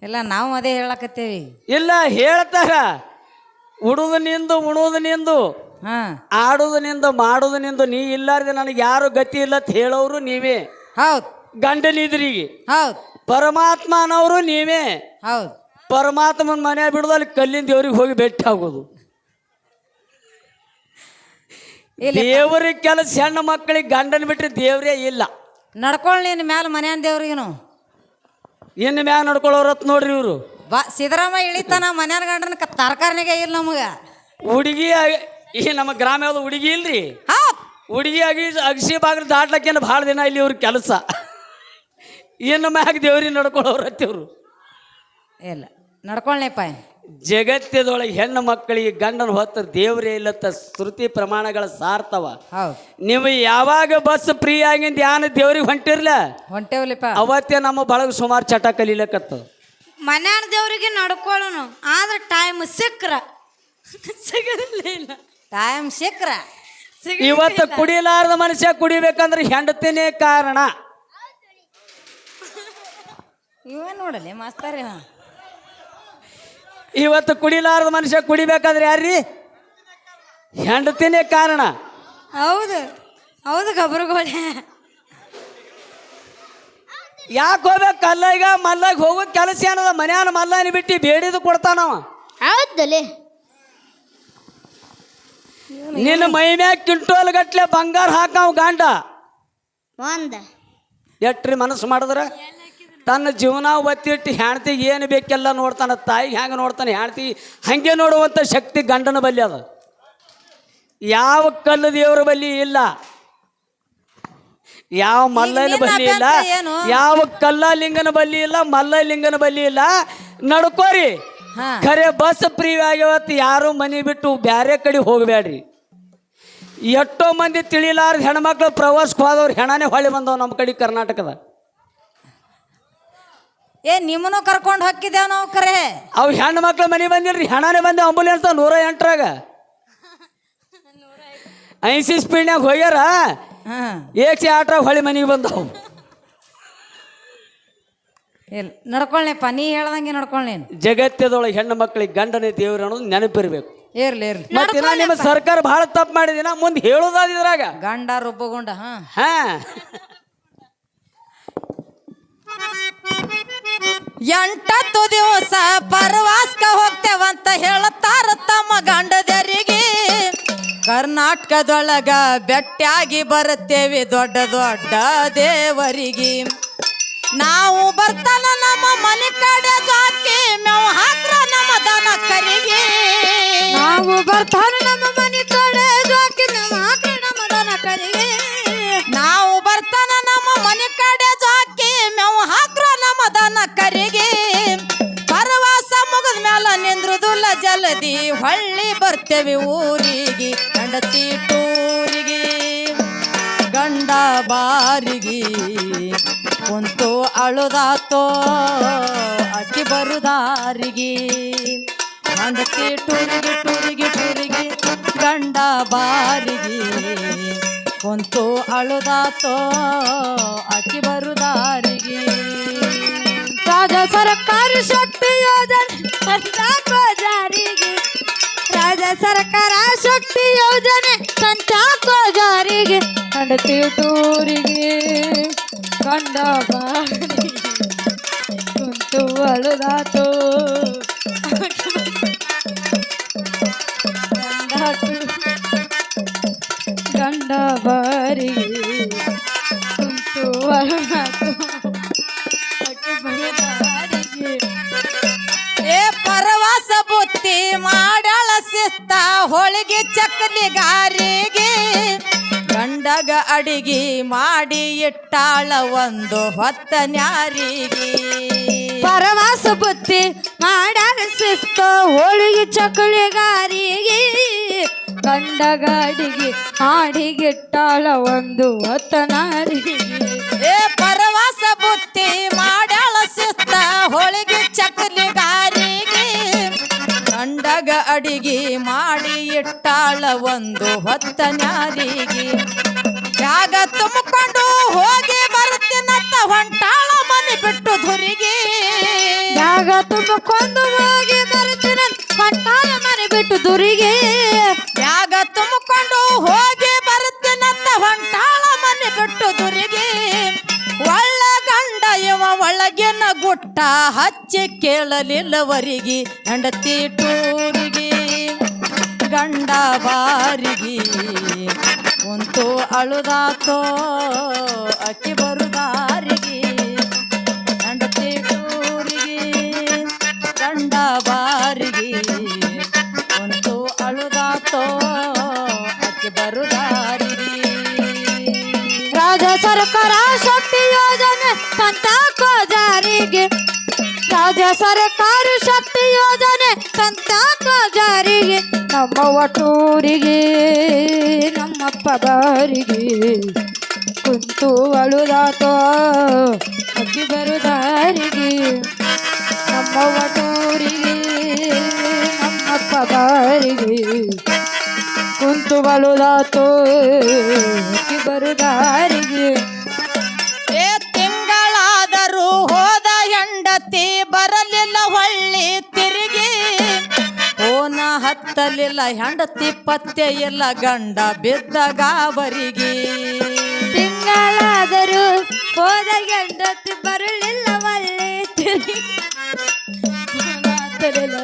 ಇಲ್ಲ, ನಾವು ಅದೇ ಹೇಳಕತ್ತೀವಿ. ಇಲ್ಲ, ಹೇಳ್ತಾರ ಉಡುದು ನಿಂದು, ಉಣುವುದು ನಿಂದು, ಹಾ ಆಡುದು ನಿಂದು, ಮಾಡುದು ನಿಂದು, ನೀ ಇಲ್ಲಾರ್ದೆ ನನಗೆ ಯಾರು ಗತಿ ಇಲ್ಲ ಅಂತ ಹೇಳೋರು ನೀವೇ. ಹೌದು. ಗಂಡನಿದ್ರಿಗೆ ಹೌದು. ಪರಮಾತ್ಮನವರು ನೀವೇ. ಹೌದು. ಪರಮಾತ್ಮನ ಮನೆ ಬಿಡುದು ಅಲ್ಲಿ ಕಲ್ಲಿನ ದೇವ್ರಿಗೆ ಹೋಗಿ ಭೇಟಿ ಆಗೋದು. ದೇವ್ರಿಗೆ ಕೆಲಸ ಹೆಣ್ಣು ಮಕ್ಕಳಿಗೆ ಗಂಡನ ಬಿಟ್ಟರೆ ದೇವ್ರೇ ಇಲ್ಲ. ನಡ್ಕೊಳ್ಳಿ ನೀನು ಮ್ಯಾಲ ಮನ್ಯಾನ ದೇವ್ರಿಗೇನು ಇನ್ನು ಮ್ಯಾಗ ನಡ್ಕೊಳ್ಳೋರತ್ ನೋಡ್ರಿ ಇವರು. ಸಿದ್ದರಾಮಯ್ಯ ಇಳಿತಾನ ಮನ್ಯಾನ ಗಂಡನ ತರಕಾರಿನಾಗೆ ಇಲ್ಲ ನಮಗ. ಹುಡುಗಿ ಈ ನಮ್ಮ ಗ್ರಾಮ ಯಾವ್ದು ಹುಡುಗಿ ಇಲ್ರಿ, ಹುಡುಗಿ ಅಗಸಿ ಬಾಗಿಲು ದಾಟ್ಲಕ್ಕೇನು ಭಾಳ ದಿನ ಇಲ್ಲಿ ಇವ್ರ ಕೆಲಸ. ಇನ್ನು ಮ್ಯಾಗ ದೇವ್ರಿಗೆ ನಡ್ಕೊಳ್ಳೋರತ್ ಇವ್ರು. ಇಲ್ಲ, ನಡ್ಕೊಳ್ಳಿಪ್ಪ. ಜಗತ್ತದೊಳಗೆ ಹೆಣ್ಣು ಮಕ್ಕಳಿಗೆ ಗಂಡನ ಹೊತ್ತ ದೇವರೇ ಇಲ್ಲತ್ತ ಶ್ರುತಿ ಪ್ರಮಾಣಗಳ ಸಾರ್ತವ. ಹೌದು. ನೀವು ಯಾವಾಗ ಬಸ್ ಫ್ರೀ ಆಗಿಂದ ಯಾನ ದೇವ್ರಿಗೆ ಹೊಂಟಿರ್ಲ ಹೊಂಟೇವ್ಲಿಪ್ಪ, ಅವತ್ತೇ ನಮ್ಮ ಬಳಗ ಸುಮಾರು ಚಟ ಕಲೀಲಕತ್ತ. ಮನ್ಯಾನ ದೇವ್ರಿಗೆ ನಡ್ಕೊಳ್ಳೋನು, ಆದ್ರೆ ಟೈಮ್ ಸಿಕ್ಕ್ರ ಸಿಗಲಿಲ್ಲ. ಇಲ್ಲ, ಟೈಮ್ ಸಿಕ್ಕ್ರ ಇವತ್ತು ಕುಡಿಲಾರ್ದ ಮನುಷ್ಯ ಕುಡಿಬೇಕಂದ್ರೆ ಹೆಂಡತಿನೇ ಕಾರಣ. ಇವೇ ನೋಡಲಿ ಮಾಸ್ತರಿ. ಇವತ್ತು ಕುಡಿಲಾರ್ದ ಮನುಷ್ಯ ಕುಡಿಬೇಕಾದ್ರೆ ಯಾರ್ರಿ? ಹೆಂಡತಿನೇ ಕಾರಣ. ಹೌದು ಹೌದು ಗಬ್ರುಗೋಳೆ. ಯಾಕೆ ಹೋಗ್ಬೇಕು? ಕಲ್ಲಾಗ ಮಲ್ಲಾಗ ಹೋಗೋ ಕೆಲಸ ಏನದ? ಮನ್ಯಾನ ಮಲ್ಲಾನಿ ಬಿಟ್ಟು ಬೇಡಿದು ಕೊಡ್ತಾನವ. ಹೌದಲೆ ನಿನ್ನ ಮೈ ಮ್ಯಾಗ ಕ್ವಿಂಟೋಲ್ ಗಟ್ಲೆ ಬಂಗಾರ ಹಾಕಾವ್ ಗಂಡ. ಒಂದ ಎಟ್ರಿ ಮನಸ್ಸು ಮಾಡಿದ್ರ ತನ್ನ ಜೀವನ ಒತ್ತಿಟ್ಟು ಹೆಣ್ತಿಗೆ ಏನು ಬೇಕೆಲ್ಲ ನೋಡ್ತಾನ. ತಾಯಿಗೆ ಹೆಂಗೆ ನೋಡ್ತಾನೆ, ಹೆಣ್ತಿಗೆ ಹಂಗೆ ನೋಡುವಂಥ ಶಕ್ತಿ ಗಂಡನ ಬಲ್ಲಿ ಅದ. ಯಾವ ಕಲ್ಲು ದೇವರ ಬಲ್ಲಿ ಇಲ್ಲ, ಯಾವ ಮಲ್ಲನ ಬಲ್ಲಿ ಇಲ್ಲ, ಯಾವ ಕಲ್ಲಲಿಂಗನ ಬಲ್ಲಿ ಇಲ್ಲ, ಮಲ್ಲಲಿಂಗನ ಬಲ್ಲಿ ಇಲ್ಲ. ನಡ್ಕೋರಿ. ಖರೆ ಬಸ್ ಫ್ರೀ ಆಗ್ಯವತ್ತು ಯಾರು ಮನೆ ಬಿಟ್ಟು ಬ್ಯಾರೆ ಕಡೆ ಹೋಗಬೇಡ್ರಿ. ಎಷ್ಟೋ ಮಂದಿ ತಿಳಿಲಾರ್ದ ಹೆಣ್ಮಕ್ಳು ಪ್ರವಾಸಕ್ಕೆ ಹೋದವ್ರು ಹೆಣನೇ ಹೊಳಿ ಬಂದವ್ ನಮ್ಮ ಕಡೆ ಕರ್ನಾಟಕದ. ನಿಮ್ಮನ್ನು ಕರ್ಕೊಂಡು ಹೋಗಿದ್ದೇವ್ ನಾವು. ಕರೆ ಅವು ಹೆಣ್ಣು ಮಕ್ಳ ಮನೆ ಬಂದಿಲ್ರಿ, ಹೆಣನೇ ಬಂದ ಆಂಬುಲೆನ್ಸ್ 108ರಾಗ 80 ಸ್ಪೀಡ್ನಾಗ ಹೋಗ್ಯಾರ. 108ರಾಗ ಹೊಳಿ ಮನೆಗೆ ಬಂದವು. ಇಲ್ಲ, ನಡ್ಕೊಳ್ಳಿಪ್ಪ, ನೀ ಹೇಳ್ದಂಗೆ ನಡ್ಕೊಳ್ಳಿ. ಜಗತ್ತದೊಳಗೆ ಹೆಣ್ಣು ಮಕ್ಕಳಿಗೆ ಗಂಡನೇ ದೇವ್ರು ಅನ್ನೋದು ನೆನಪಿರ್ಬೇಕು. ಇರ್ಲಿ ಇರ್ಲಿ. ಮತ್ತೆ ನಿಮ್ಮ ಸರ್ಕಾರ ಬಹಳ ತಪ್ಪು ಮಾಡಿದಿನ, ಮುಂದೆ ಹೇಳೋದಾದಿದ್ರಾಗ ಗಂಡ ರುಬ್ಬಗುಂಡ. ಹಾ ಎಂಟತ್ತು ದಿವಸ ಪರವಾಸ್ಕ ಹೋಗ್ತೇವಂತ ಹೇಳತಾರ ತಮ್ಮ ಗಂಡದರಿಗೆ. ಕರ್ನಾಟಕದೊಳಗ ಬೆಟ್ಟಾಗಿ ಬರುತ್ತೇವೆ ದೊಡ್ಡ ದೊಡ್ಡ ದೇವರಿಗೆ. ನಾವು ಬರ್ತಾನ ನಮ್ಮ ಮನೆ ಕಡೆ ಜಾಕಿ ಮೇವು ಹಾಕ್ರ ನಮ್ಮ ದನ ಕರಿಗೆ. ನಾವು ಬರ್ತಾನ ನಮ್ಮ ಮನೆ ಕಡೆ ಜಾಕಿ ಮೇವು ಹಾಕ್ರ ನಮ್ಮ ದನ ಕರಿಗೆ. ನಾವು ಬರ್ತಾನ ನಮ್ಮ ಮನೆ ಕಡೆ ಜಾಕಿ ಮೇವು ಹಾಕ್ರ ನಮ್ಮ ದನ ಕರಿಗೆ. ಪರವಾಸ ಮುಗಿದ ಮ್ಯಾಲ ನಿಂದ್ರುದುಲ್ಲ ಜಲದಿ ಹೊಳ್ಳಿ ಬರ್ತೇವೆ ಊರಿಗೆ. ಗಂಡತಿ ಟೂರಿಗೆ ಗಂಡ ಬಾರಿಗೆ ಕುಂತು ಅಳುದಾತೋ ಅಕ್ಕಿ ಬರುದಾರಿಗೆ. ಗಂಡತಿ ಟೂರಿಗೆ ಟೂರಿಗೆ ಟೂರಿಗೆ ಗಂಡ ಬಾರಿಗೆ ಕುಂತು ಅಳುದಾತೋ ಅಕ್ಕಿ ಬರುದಾರಿಗೆ. ರಾಜ ಸರ್ಕಾರಿ ಶಕ್ತಿ ಯೋಜನೆ ತಂದಾಕೋ ಜಾರಿಗೆ. ರಾಜ ಸರ್ಕಾರ ಶಕ್ತಿ ಯೋಜನೆ ತಂದಾಕೋ ಜಾರಿಗೆ. ಗಂಡತಿ ಟೂರಿಗೆ ಗಂಡ ಬಾರಿಗೆ ಕುಂತು ಅಳುದಾತೋ ಗಂಡ ಬಾರಿಗೆ ಕುಂತು ಅಳುದಾತೋ ಏ ಪರವಾಸ ಬುತ್ತಿ ಮಾಡಾಳ ಶಿಸ್ತ ಹೋಳಿಗೆ ಚಕ್ಕಲಿಗಾರಿಗೆ. ಗಂಡಗ ಅಡಿಗೆ ಮಾಡಿ ಇಟ್ಟಾಳ ಒಂದು ಹೊತ್ತ ನ್ಯಾರಿಗೆ. ಪರವಾಸ ಬುತ್ತಿ ಮಾಡಾಳ ಶಿಸ್ತ ಹೋಳಿಗೆ ಚಕ್ಕಲಿಗಾರಿಗೆ. ಗಂಡಗ ಅಡಿಗೆ ಮಾಡಿಗಿಟ್ಟಾಳ ಒಂದು ಹೊತ್ತ ನಾರಿಗೆ. ಏ ಪರವಾಸ ಬುತ್ತಿ ಮಾಡಾಳ ಶಿಸ್ತ ಹೋಳಿಗೆ ಚಕ್ಕಲಿಗಾರಿಗೆ. ಗಂಡಗ ಅಡಿಗೆ ಮಾಡಿ ಇಟ್ಟಾಳ ಒಂದು ಹೊತ್ತ ನ್ಯಾರಿಗೆ. ಯಾಗ ತುಂಬಿಕೊಂಡು ಹೋಗಿ ಬರ್ತೀನಂತ ಹೊಂಟಾಳ ಮನೆ ಬಿಟ್ಟು ಧುರಿಗೆ. ಯಾಗ ತುಂಬಿಕೊಂಡು ಹೋಗಿ ಬರ್ತೀನಿ ಹೊಂಟಾಳ ಮನೆ ಬಿಟ್ಟು ದುರಿಗೆ. ಯಾಗ ತುಂಬಿಕೊಂಡು ಹೋಗಿ ಬರ್ತೀನಂತ ಹೊಂಟಾಳ ಮನೆ ಬಿಟ್ಟು ದುರಿಗೆ. ಒಳ್ಳ ಗಂಡ ಇವ ಒಳಗಿನ ಗುಟ್ಟ ಹಚ್ಚಿ ಕೇಳಲಿಲ್ಲವರಿಗೆ. ಹೆಂಡತಿ ಟೂರಿಗೆ ಗಂಡ ಬಾರಿಗೆ ಕುಂತು ಅಳುದಾತೋ ಅಕ್ಕಿ ಬರುದಾರಿಗೆ. ಹೆಂಡತಿ ಟೂರಿಗೆ ಗಂಡ ಬಾರಿಗೆ ಕುಂತು ಅಳುದಾತೋ ಅಕ್ಕಿ ಬರುದಾರಿಗೆ. ರಾಜ ಸರ್ಕಾರ ಶಕ್ತಿ ಯೋಜನೆ ತಂದಾಕೋ ಜಾರಿಗೆ. ರಾಜ್ಯ ಸರ್ಕಾರ ಶಕ್ತಿ ಯೋಜನೆ ತಂದಾಕೋ ಜಾರಿಗೆ. ನಮ್ಮ ಒಟೂರಿಗೆ ನಮ್ಮಪ್ಪ ಬಾರಿಗೆ ಕುಂತು ಅಳುದಾತೋ ಅಕ್ಕಿ ಬರುದಾರಿಗೆ. ನಮ್ಮ ಒಟೂರಿಗೆ ನಮ್ಮಪ್ಪ ಬಾರಿಗೆ ಕುಂತು ಅಳುದಾತೋ ಅಕ್ಕಿ ಬರುದಾರಿಗೆ. ಏ ತಿಂಗಳಾದರೂ ಹೋದ ಹೆಂಡತಿ ಬರಲಿಲ್ಲ ಹೊಳ್ಳಿ ತಿರುಗಿ. ಓನ ಹತ್ತಲಿಲ್ಲ ಹೆಂಡತಿ ಪತ್ತೆ ಇಲ್ಲ ಗಂಡ ಬಿದ್ದ ಗಾಬರಿಗೆ. ತಿಂಗಳಾದರೂ ಹೋದ ಹೆಂಡತಿ ಬರಲಿಲ್ಲ ಒಳ್ಳೆ ತಿರುಗಿ.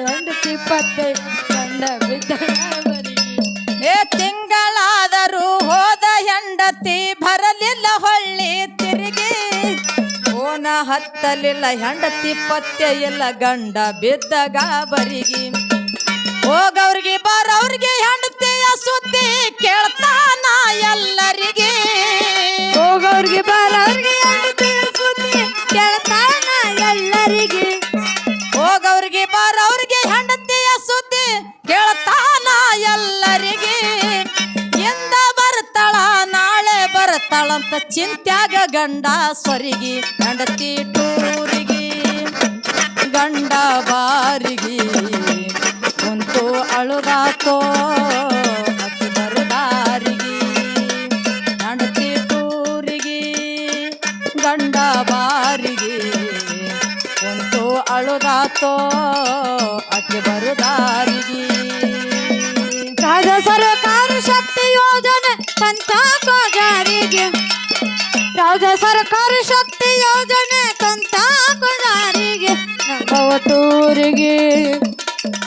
ಹೆಂಡತಿ ಪತ್ತೆ ಗಂಡ ಬಿದ್ದ ಗಾಬರಿಗೆ. ಏ ತಿಂಗಳಾದರೂ ಹೋದ ಹೆಂಡತಿ ಬರಲಿಲ್ಲ ಹೊಳ್ಳಿ ತಿರುಗಿ. ಓನ ಹತ್ತಲಿಲ್ಲ ಹೆಂಡತಿ ಪತ್ತೆ ಇಲ್ಲ ಗಂಡ ಬಿದ್ದ ಗಾಬರಿಗೆ. ಹೋಗವ್ರಿಗೆ ಬರವ್ರಿಗೆ ಹೆಂಡತಿಯ ಸುದ್ದಿ ಕೇಳ್ತಾನ ಎಲ್ಲರಿಗೆ. ಹೋಗೋರ್ಗೆ ಬರೋರ್ಗೆ ಹೆಂಡತಿಯ ಸುದ್ದಿ ಕೇಳ್ತಾನ ಎಲ್ಲರಿಗೆ. ಹೋಗವ್ರಿಗೆ ಬರವ್ರಿಗೆ ಹೆಂಡತಿಯ ಸುದ್ದಿ ಕೇಳ್ತಾನ ಎಲ್ಲರಿಗೆ. ಎಂದ ಬರ್ತಾಳ ನಾಳೆ ಬರ್ತಾಳಂತ ಚಿಂತ್ಯಾಗ ಗಂಡ ಸ್ವರಿಗೆ. ಹೆಂಡತಿ ಟೂರಿಗೆ ಗಂಡ ಬಾರಿಗೆ ಕುಂತು ಅಳುದಾತೋ ಅಕ್ಕಿ ಬರುದಾರಿಗೆ. ಹೆಂಡತಿ ಟೂರಿಗೆ ಗಂಡ ಬಾರಿಗೆ ಕುಂತು ಅಳುದಾತೋ ಅಕ್ಕಿ ಬರುದಾರಿಗೆ. ರಾಜ್ಯ ಸರ್ಕಾರ ಶಕ್ತಿ ಯೋಜನೆ ತಂದಾಕೋ ಜಾರಿಗೆ. ರಾಜ್ಯ ಸರ್ಕಾರ ಶಕ್ತಿ ಯೋಜನೆ ತಂದಾಕೋ ಜಾರಿಗೆ. ಒಟೂರಿಗೆ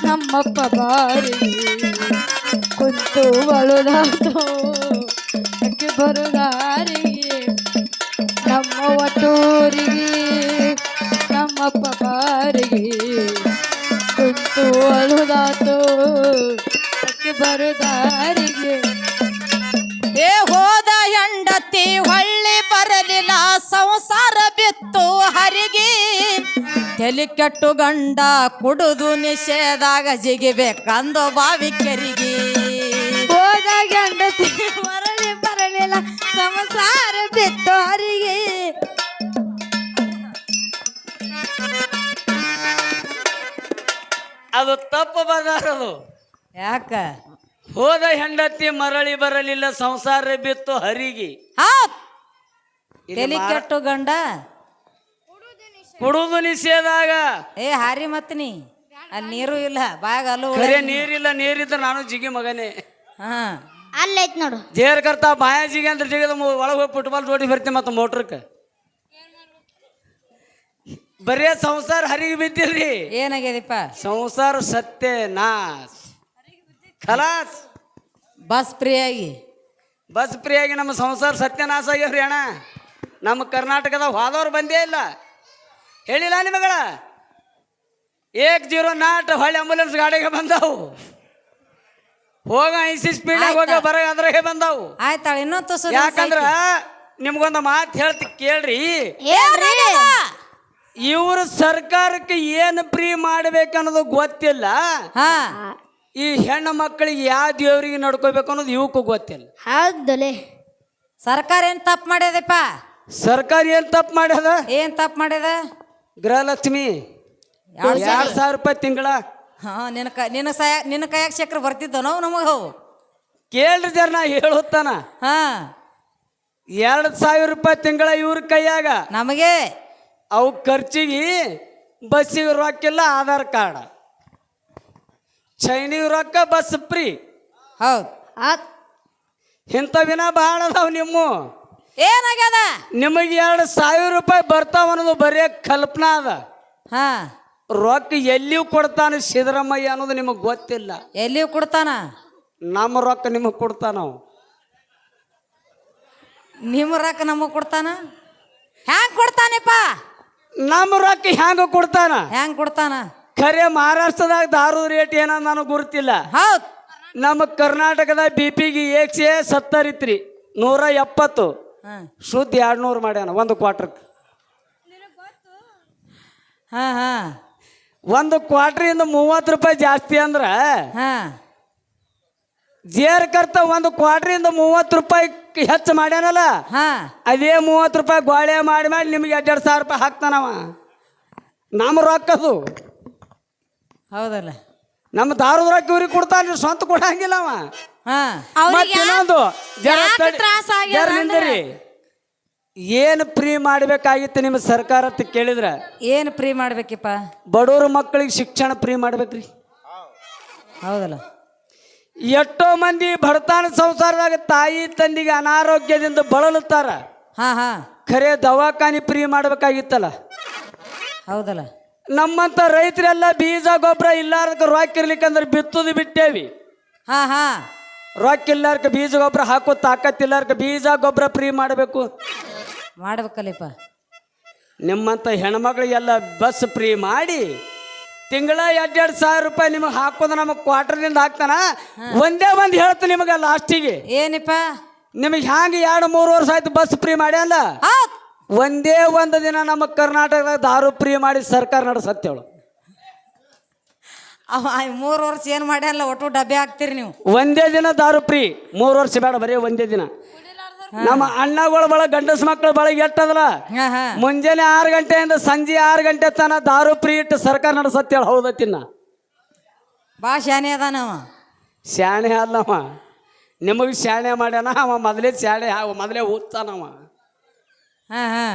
ನಮ್ಮಪ್ಪ ಬಾರಿಗೆ ಕುಂತು ಬಳುದಾತು ಅಕ್ಕಿ ಬರುದಾರಿಗೆ ನಮ್ಮ ಒಟೂರಿಗೆ ನಮ್ಮಪ್ಪ ಬಾರಿಗೆ ಕುಂತು ಅಳುದಾತು ಅಕ್ಕಿ ಬರುದಾರಿಗೆ ಏ ಹೋದ ಹೆಂಡತಿ ಹೊಳ್ಳಿ ಬರಲಿಲ್ಲ ಸಂಸಾರ ಬಿತ್ತು ಹರಿಗೆ ತಲೆ ಕೆಟ್ಟು ಗಂಡ ಕುಡುದು ನಿಷೇಧಾಗ ಜಿಗಿಬೇಕಂದು ಬಾವಿ ಕೆರಿಗೆ ಹೋದ ಗಂಡತಿ ಮರಳಿ ಬರಲಿಲ್ಲ ಸಂಸಾರ ಬಿತ್ತು ಹರಿಗೆ ಅದು ತಪ್ಪು ಬದಾರದು. ಯಾಕ ಹೋದ ಹೆಂಡತಿ ಮರಳಿ ಬರಲಿಲ್ಲ ಸಂಸಾರ ಬಿತ್ತು ಹರಿಗೆ. ಹೌದ್ ಇಲ್ಲಿ ತಲೆ ಕೆಟ್ಟು ಗಂಡ ಕುಡುದು ನಿಷೇಧಾಗ. ಏ ಹಾರಿ ಮತ್ನಿ ಅಲ್ಲಿ ನೀರು ಇಲ್ಲ ಬಾಯಾಗ ಅಲ್ಲು ಖರೆ ನೀರಿಲ್ಲ, ನೀರಿದ್ರೆ ನಾನು ಜಿಗಿ ಮಗನೇ. ಹಾ ಅಲ್ಲೈತ್ ನೋಡು. ಜೇರ್ ಕರ್ತಾ ಬಾಯ ಜಿಗಿ ಅಂದ್ರೆ ಜಿಗದ ಒಳಗೆ ಹೋಗಿ ಫುಟ್ಬಾಲ್ ಜೋಡಿ ಬರ್ತೀನಿ ಮತ್ತು ಮೋಟ್ರಕ್ಕೆ. ಬರೇ ಸಂಸಾರ ಹರಿಗೆ ಬಿದ್ದಿಲ್ರಿ, ಏನಾಗ್ಯದಪ್ಪ ಸಂಸಾರ ಸತ್ಯ ನಾಸ್ ಖಲಾಸ್. ಬಸ್ ಫ್ರೀಯಾಗಿ ಬಸ್ ಫ್ರೀಯಾಗಿ ನಮ್ಮ ಸಂಸಾರ ಸತ್ಯನಾಶ ಆಗ್ಯಾವ್ರಿ ಅಣ್ಣ. ನಮ್ಮ ಕರ್ನಾಟಕದ ಹೋದವ್ರು ಬಂದೇ ಇಲ್ಲ. ಹೇಳಿಲ್ಲ ನಿಮಗಳ 109 ಹೊಳ್ಳಿ ಆಂಬುಲೆನ್ಸ್ ಗಾಡಿಗೆ ಬಂದವು. ಹೋಗ 80 ಸ್ಪೀಡಾಗ ಹೋಗ ಬರ ಅದ್ರಾಗೆ ಬಂದವು. ಆಯ್ತಾಳ ಇನ್ನೊಂದು ತುಸು ಯಾಕಂದ್ರ ನಿಮ್ಗೊಂದು ಮಾತು ಹೇಳ್ತಿ ಕೇಳ್ರಿ. ಇವ್ರ ಸರ್ಕಾರಕ್ಕೆ ಏನು ಫ್ರೀ ಮಾಡ್ಬೇಕನ್ನೋದು ಗೊತ್ತಿಲ್ಲ. ಹಾ ಈ ಹೆಣ್ಣು ಮಕ್ಕಳಿಗೆ ಯಾವ ದೇವ್ರಿಗೆ ನಡ್ಕೋಬೇಕು ಅನ್ನೋದು ಇವಕ್ಕೂ ಗೊತ್ತಿಲ್ಲ. ಹೌದಲೆ. ಸರ್ಕಾರ ಏನ್ ತಪ್ಪು ಮಾಡ್ಯದಪ್ಪ? ಸರ್ಕಾರ ಏನ್ ತಪ್ಪು ಮಾಡ್ಯದ? ಏನ್ ತಪ್ಪು ಮಾಡ್ಯದ? ಗೃಹಲಕ್ಷ್ಮಿ 2,000 ರೂಪಾಯಿ ತಿಂಗಳ. ಹಾ ನಿನ್ನ ಕೈಯಾಗ ಚಕ್ರ ಬರ್ತಿದ್ದ ನಾವು ನಮಗ ಕೇಳ್ರಿ ಜರ ನಾ ಹೇಳುತ್ತಾನ. ಹಾ 2,000 ರೂಪಾಯಿ ತಿಂಗಳ ಇವ್ರ ಕೈಯಾಗ. ನಮಗೆ ಅವು ಖರ್ಚಿಗೆ ಬಸ್ಸಿಗೆ ರೊಕ್ಕಿಲ್ಲ, ಆಧಾರ್ ಕಾರ್ಡ್, ಚೈನಿಗೆ ರೊಕ್ಕ, ಬಸ್ ಫ್ರೀ. ಹೌದು ಇಂಥವಿನ ಭಾಳ ಅದಾವ. ಏನಾಗ್ಯದ? ನಿಮಗೆ 2,000 ರೂಪಾಯಿ ಬರ್ತಾವ ಅನ್ನೋದು ಬರೀ ಕಲ್ಪನಾ ಅದ. ಹಾ ರೊಕ್ಕ ಎಲ್ಲಿಯೂ ಕೊಡ್ತಾನೆ ಸಿದ್ದರಾಮಯ್ಯ ಅನ್ನೋದು ನಿಮಗೆ ಗೊತ್ತಿಲ್ಲ. ಎಲ್ಲಿಯೂ ಕೊಡ್ತಾನ? ನಮ್ಮ ರೊಕ್ಕ ನಿಮಗೆ ಕೊಡ್ತಾನ. ನಿಮ್ಮ ರೊಕ್ಕ ನಮಗ್ ಕೊಡ್ತಾನ? ಹ್ಯಾಂಗ ಕೊಡ್ತಾನಪ್ಪ? ನಮ್ಮ ರೊಕ್ಕ ಹ್ಯಾಂಗ ಕೊಡ್ತಾನ? ಹ್ಯಾಂಗ ಕೊಡ್ತಾನ? ಖರೆ ಮಹಾರಾಷ್ಟ್ರದಾಗ ದಾರು ರೇಟ್ ಏನೋ ನನಗೆ ಗುರುತಿಲ್ಲ. ಹೌದ್ ನಮ್ಮ ಕರ್ನಾಟಕದ BP-ಗೆ 170 ಇತ್ರಿ, 170 ಶುದ್ಧ 200 ಮಾಡ್ಯಾನ ಒಂದು ಕ್ವಾರ್ಟರ್ಗೆ. ಹಾ ಹಾ ಒಂದು ಕ್ವಾರ್ಟ್ರಿಂದ 30 ರೂಪಾಯಿ ಜಾಸ್ತಿ ಅಂದ್ರ ಹಾ ಜೇರ್ ಕರ್ತ ಒಂದು ಕ್ವಾರ್ಟ್ರಿಂದ 30 ರೂಪಾಯಿ ಹೆಚ್ಚು ಮಾಡ್ಯಾನಲ್ಲ, ಹಾ ಅದೇ 30 ರೂಪಾಯಿ ಗೋಳೆ ಮಾಡಿ ಮಾಡಿ ನಿಮಗೆ 2,000 ರೂಪಾಯಿ ಹಾಕ್ತಾನವ. ನಮ್ಮ ರೊಕ್ಕದು. ಹೌದಲ್ಲ? ನಮ್ಮ ದಾರದ ರೊಕ್ಕ ಇವ್ರಿಗೆ ಕೊಡ್ತಾನ, ಸ್ವಂತ ಕೊಡಂಗಿಲ್ಲ ಅವ. ಹಾ ಮತ್ತಿನ್ನೊಂದು ನಿಂದ್ರಿ, ಏನು ಫ್ರೀ ಮಾಡ್ಬೇಕಾಗಿತ್ತು ನಿಮ್ಮ ಸರ್ಕಾರ ಅಂತ ಕೇಳಿದ್ರ ಏನು ಫ್ರೀ ಮಾಡ್ಬೇಕಪ್ಪ? ಬಡವ್ರ ಮಕ್ಕಳಿಗೆ ಶಿಕ್ಷಣ ಫ್ರೀ ಮಾಡ್ಬೇಕ್ರಿ. ಹೌದಲ್ಲ? ಎಷ್ಟೋ ಮಂದಿ ಬಡತನ ಸಂಸಾರದಾಗ ತಾಯಿ ತಂದಿಗೆ ಅನಾರೋಗ್ಯದಿಂದ ಬಳಲುತ್ತಾರ. ಹಾ ಹಾ ಖರೆ ದವಾಖಾನಿ ಫ್ರೀ ಮಾಡ್ಬೇಕಾಗಿತ್ತಲ್ಲ. ಹೌದಲ್ಲ? ನಮ್ಮಂತ ರೈತರೆಲ್ಲ ಬೀಜ ಗೊಬ್ಬರ ಇಲ್ಲಾರ್ದಕ್ಕೆ ರೊಕ್ಕ ಇರ್ಲಿಕ್ಕಂದ್ರೆ ಬಿತ್ತುದು ಬಿಟ್ಟೇವಿ. ಹಾ ಹಾ ರೊಕ್ಕ ಇಲ್ಲಾರ್ಕ ಬೀಜ ಗೊಬ್ಬರ ಹಾಕೋ ತಾಕತ್ತಿಲ್ಲಾರ್ಕ ಬೀಜ ಗೊಬ್ಬರ ಫ್ರೀ ಮಾಡಬೇಕು. ಮಾಡ್ಬೇಕಲ್ಲಪ್ಪ. ನಿಮ್ಮಂತ ಹೆಣ್ಮಕ್ಳಿಗೆಲ್ಲ ಬಸ್ ಫ್ರೀ ಮಾಡಿ ತಿಂಗಳ 2,000 ರೂಪಾಯಿ ನಿಮಗೆ ಹಾಕೋದು ನಮಗೆ ಕ್ವಾರ್ಟರ್ದಿಂದ ಹಾಕ್ತಾನ. ಒಂದೇ ಒಂದು ಹೇಳ್ತೀನಿ ನಿಮಗೆ ಲಾಸ್ಟಿಗೆ, ಏನಪ್ಪ? ನಿಮಗೆ ಹ್ಯಾಂಗೆ 2-3 ವರ್ಷ ಆಯ್ತು ಬಸ್ ಫ್ರೀ ಮಾಡ್ಯಲ್ಲ, ಒಂದೇ ಒಂದು ದಿನ ನಮ್ಮ ಕರ್ನಾಟಕದಾಗ ದಾರು ಫ್ರೀ ಮಾಡಿ ಸರ್ಕಾರ ನಡೆಸತ್ತೇಳು. ಅವ 3 ವರ್ಷ ಏನು ಮಾಡ್ಯಾನಲ್ಲ, ಒಟ್ಟು ಡಬ್ಬೆ ಹಾಕ್ತೀರಿ ನೀವು. ಒಂದೇ ದಿನ ದಾರು ಫ್ರೀ, 3 ವರ್ಷ ಬೇಡ, ಬರೀ ಒಂದೇ ದಿನ. ನಮ್ಮ ಅಣ್ಣಗಳ ಬಳಗ ಗಂಡಸ ಮಕ್ಕಳ ಬಳಗ ಎಟ್ಟದಲ್ಲ, ಮುಂಜಾನೆ 6 ಗಂಟೆಯಿಂದ ಸಂಜೆ 6 ಗಂಟೆ ತನ ದಾರು ಫ್ರೀ ಇಟ್ಟು ಸರ್ಕಾರ ನಡೆಸತ್ತೇಳು. ಹೌದತ್ತಿನ ಬಾ ಶಾನೆ ಅದಾನವ. ಶಾಣೆ ಅಲ್ಲವ, ನಿಮಗೆ ಶಾಣೆ ಮಾಡ್ಯಾನ ಅವ. ಮೊದಲೇ ಶಾಣೆ, ಮೊದಲೇ ಓದ್ತಾನವ. ಹಾ ಹಾ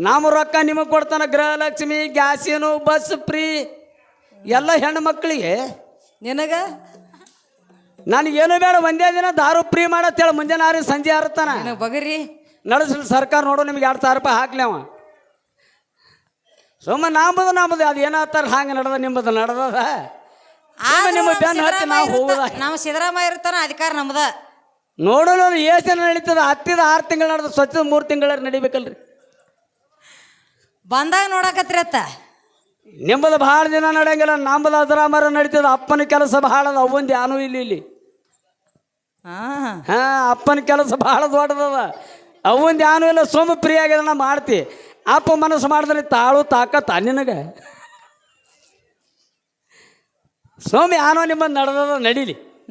ನಮ್ಮ ರೊಕ್ಕ ನಿಮಗೆ ಕೊಡ್ತಾನ. ಗೃಹಲಕ್ಷ್ಮಿ, ಗ್ಯಾಸಿನು, ಬಸ್ ಫ್ರೀ ಎಲ್ಲ ಹೆಣ್ಣು ಮಕ್ಕಳಿಗೆ. ನಿನಗ ನನಗೇನು ಬೇಡ, ಒಂದೇ ದಿನ ದಾರು ಫ್ರೀ ಮಾಡತ್ತೇಳು. ಮುಂಜಾನೆ 6 ಸಂಜೆ 6 ತನ ಬಗರಿ ನಡೆಸಲಿ ಸರ್ಕಾರ. ನೋಡು ನಿಮ್ಗೆ 2,000 ರೂಪಾಯಿ ಹಾಕ್ಲಿ ಅವ. ಸುಮ್ಮ ನಮ್ಮದು ಅದು ಏನಾಗ್ತಾರ ಹಂಗೆ ನಡೆದ ನಿಮ್ಮದು ನಡೆದದ ನಿಮ್ಮ ಬೆನ್ನು ಹತ್ತಿ ನಾವು ಹೋಗುದ ನಮ್ಮ ಸಿದ್ದರಾಮಯ್ಯ ಇರ್ತಾನ ಅಧಿಕಾರ ನಮ್ದ ನೋಡೋಣ ಎಷ್ಟು ಜನ ನಡೀತದ ಹತ್ತಿದ 6 ತಿಂಗಳು ನಡೆದ ಸ್ವಚ್ಛದ 3 ತಿಂಗಳ ನಡಿಬೇಕಲ್ರಿ ಬಂದಾಗ ನೋಡಕತ್ರಿ ಅತ್ತ ನಿಮ್ಮದು ಭಾಳ ದಿನ ನಡೆಯಂಗಿಲ್ಲ ನಮ್ಮದು ಅದರ ಮರ ನಡೀತದ ಅಪ್ಪನ ಕೆಲಸ ಭಾಳ ಅದ ಅವಂದು ಯಾನೂ ಇಲ್ಲಿ ಹಾ ಅಪ್ಪನ ಕೆಲಸ ಭಾಳ ದೊಡ್ಡದದ ಅವಂದು ಯಾನೂ ಇಲ್ಲ ಸೋಮ ಫ್ರೀ ಆಗ್ಯದ ನಾ ಮಾಡ್ತಿ ಅಪ್ಪ ಮನಸ್ಸು ಮಾಡಿದ್ರೆ ತಾಳು ತಾಕತ್ತ ನಿನಗೆ ಸೋಮ ಯಾನೋ ನಿಮ್ಮದು ನಡೆದದ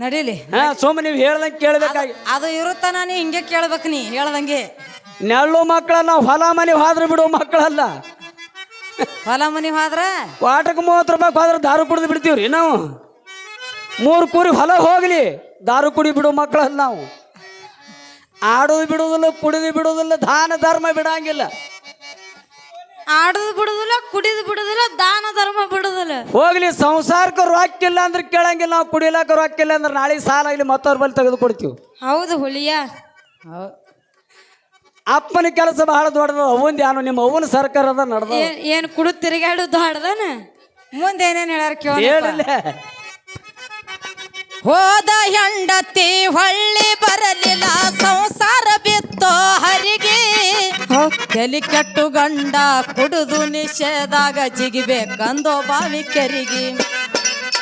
ನಡೀಲಿ ಹಾ ಸೋಮ ನೀವು ಹೇಳ್ದಂಗೆ ಕೇಳ್ಬೇಕಾಗಿ ಅದು ಇರುತ್ತಾನ ನೀ ಹಿಂಗೆ ಕೇಳ್ಬೇಕು ನೀ ಹೇಳ್ದಂಗೆ ನೆಳ್ಳು ಮಕ್ಕಳಲ್ಲ ಹೊಲ ಮನೆ ಹೋದ್ರೆ ಬಿಡು ಮಕ್ಕಳಲ್ಲ ಹೊಲ ಮನಿ ಹೋದ್ರ ವಾಟಕ್ಕೆ 30 ರೂಪಾಯಿ ಹೋದ್ರೆ ದಾರು ಕುಡಿದು ಬಿಡ್ತೀವ್ರಿ ನಾವು 3 ಕೂರಿ ಹೊಲ ಹೋಗ್ಲಿ ದಾರು ಕುಡಿ ಬಿಡು ಮಕ್ಕಳಲ್ಲ ನಾವು ಆಡೋದು ಬಿಡುವುದಿಲ್ಲ ಕುಡಿದು ಬಿಡುವುದಿಲ್ಲ ದಾನ ಧರ್ಮ ಬಿಡಂಗಿಲ್ಲ ಆಡೋದು ಬಿಡುದಿಲ್ಲ ಕುಡಿದು ಬಿಡುದಿಲ್ಲ ದಾನ ಧರ್ಮ ಬಿಡುದಿಲ್ಲ ಹೋಗ್ಲಿ ಸಂಸಾರಕ್ಕೆ ರೊಕ್ಕಿಲ್ಲ ಅಂದ್ರೆ ಕೇಳಂಗಿಲ್ಲ ನಾವು ಕುಡಿಲಾಕ ರೊಕ್ಕಿಲ್ಲ ಅಂದ್ರೆ ನಾಳೆ ಸಾಲ ಆಗಲಿ ಮತ್ತವ್ರ ಬಳಿ ತೆಗೆದು ಕೊಡ್ತೀವಿ ಹೌದು ಹುಲಿಯ ಅಪ್ಪನ ಕೆಲಸ ಬಹಳ ದೊಡ್ಡದು ಅವಂದು ಯಾನು ನಿಮ್ಮ ಅವನ ಸರ್ಕಾರದ ನಡೆದ ಏನ್ ಕುಡು ತಿರುಗಾಡೋದು ಹಾಡ್ದಾನ ಮುಂದೆ ಏನೇನ್ ಹೇಳ್ಯಾರ ಹೇಳಿಲ್ಲ ಹೋದ ಹೆಂಡತಿ ಹೊಳ್ಳಿ ಬರಲಿಲ್ಲ ಸಂಸಾರ ಬಿತ್ತೋ ಹರಿಗೆ ತಲಿ ಕೆಟ್ಟು ಗಂಡ ಕುಡಿದು ನಿಷೇಧಾಗ ಜಿಗಿಬೇಕಂದೋ ಬಾವಿ ಕೆರಿಗೆ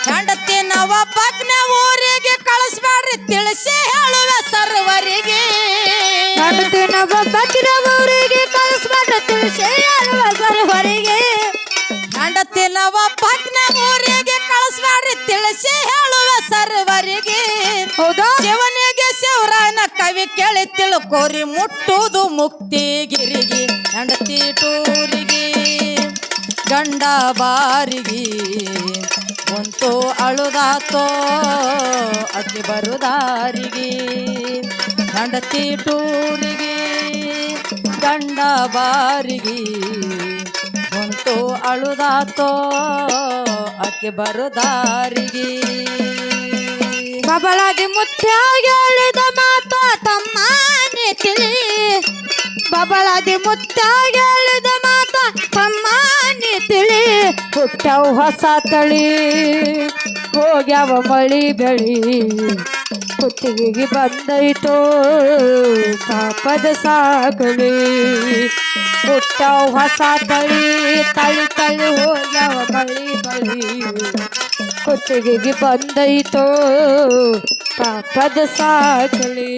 ಹೆಂಡತಿ ನವ ಪಗ್ನ ಊರಿಗೆ ಕಳಿಸ್ಬೇಡ್ರಿ ತಿಳಿಸಿ ಹೇಳುವೆ ಸರ್ವರಿಗೆ ಹೆಂಡತಿ ನವ ಪಗ್ನ ಊರಿಗೆ ಕಳಿಸ್ಬೇಡ್ರಿ ತಿಳಿಸಿ ಹೇಳುವೆ ಸರ್ವರಿಗೆ ಹೆಂಡತಿ ನವ ಪಗ್ನ ಊರಿಗೆ ಕಳಿಸ್ಬೇಡ್ರಿ ತಿಳಿಸಿ ಹೇಳುವೆ ಸರ್ವರಿಗೆ ಹೌದಾ ಶಿವನಿಗೆ ಶಿವರಾಯನ ಕವಿ ಕೇಳಿ ತಿಳ್ಕೋರಿ ಮುಟ್ಟುವುದು ಮುಕ್ತಿಗಿರಿಗೆ ಹೆಂಡತಿ ಟೂರಿಗೆ ಗಂಡ ಬಾರಿಗೆ ಕುಂತು ಅಳುದಾತೋ ಅಕ್ಕಿ ಬರುದಾರಿಗೆ ಹೆಂಡತಿ ಟೂರಿಗೆ ಗಂಡ ಬಾರಿಗೆ ಕುಂತು ಅಳುದಾತೋ ಅಕ್ಕಿ ಬರುದಾರಿಗೆ ಬಬಲಾದಿ ಮುತ್ಯ ಹೇಳಿದ ಮಾತ ತಮ್ಮನೆ ತಿಳಿ ಬಬಲಾದಿ ಮುತ್ಯ ಹೇಳಿದ ಮಾತ ತಮ್ಮನೆ ತಿಳಿ ಹುಟ್ಟವು ಹೊಸ ತಳಿ ಹೋಗ್ಯಾವ ಮಳಿ ಬೆಳಿ ಕುತ್ತಿಗೆಗೆ ಬಂದೈತೋ ಪಾಪದ ಸಾಗಲಿ ಹುಟ್ಟವು ಹೊಸ ತಳಿ ತಳಿ ಹೋಗ್ಯಾವ ಮಳಿ ಬಳಿ ಕುತ್ತಿಗೆಗೆ ಬಂದೈತೋ ಪಾಪದ ಸಾಗಲಿ